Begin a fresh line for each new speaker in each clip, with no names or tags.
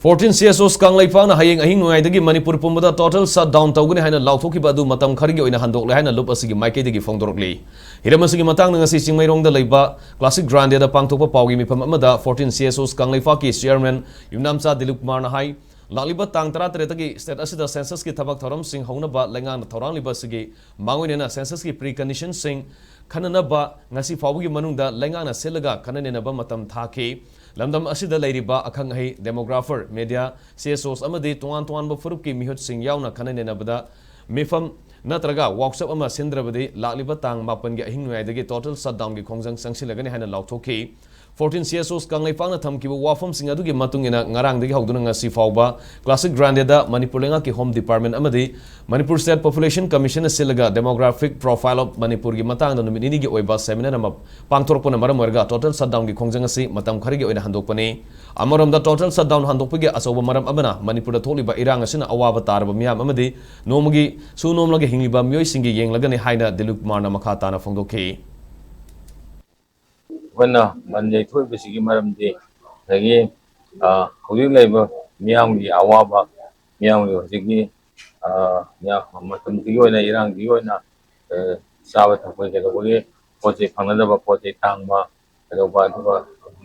14 Csos Kangleipak na hayeng ahing nungaidagi Manipur pumbada total shutdown tawgani haina Laothokkhiba adu Matam Kharagi Oina Handokle haina lup asigi maikaidagi fongdorokli hiram asigi matang na ngasi chingmairongda leiba classic grande da pangthokpa pawgi mifam amada 14 Csos Kangleipak ki chairman Yumnamcha Dilukmar na hai lakliba tang 13 state asida census ki thabak thoram sing haunaba lengang na thorang liba sigi mangoinena census ki precondition sing khananaba ngasi fawgi manungda lengang na selaga khananenaba matam thaki lamdam asida leiriba akhang hai demographer media Csos amadi tuan ba furup ki mihut sing yauna khananena bada mifam natraga workshop ama sindrabadi lakliba tang mapan gi ahing nuai dagi total shutdown gi khongjang sangsilagani haina Laothokkhi 14 Csos Kangleipak na thamkiba wafam sing adugi matungina ngarang dagi hauduna ngasi fawba classic grande da Manipur lenga ki home department amadi Manipur state population commission silaga demographic profile of Manipur gi matang da numini gi oiba seminar ama pangthorpona maram warga total shutdown gi khongjang asi matam Kharagi oina handokpani amaram da total shutdown handokpagi asoba maram abana Manipur da tholiba irang asina awaba tarba miyam amadi nomagi sunomlagi hingliba miyoi singi yenglagani haina Dilukmar na makha tana fongdokhi
Wana manjai thoi besigi maram de lagi hujik laiba miyam gi awaba miyam gi hujik ya matam gi oina irang gi oina sabat thakoi ke loge poche phangna ba poche tangma ado ba do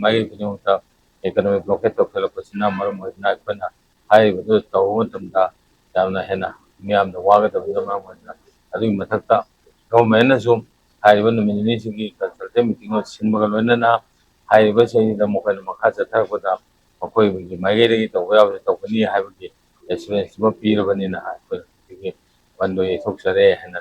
mai binung ta economic blockade to khelo pasina maram na khana hai bu to tamda yamna hena miyam da waga da ma ma adu mathakta government na zum haiba numini sigi consultant meeting of sinbaga loinana haiba sei da mokal makha chathakpada makoi gi maigeri to ya to kani haiba gi experience ba pirabani na ha ko gi bando e thoksare hena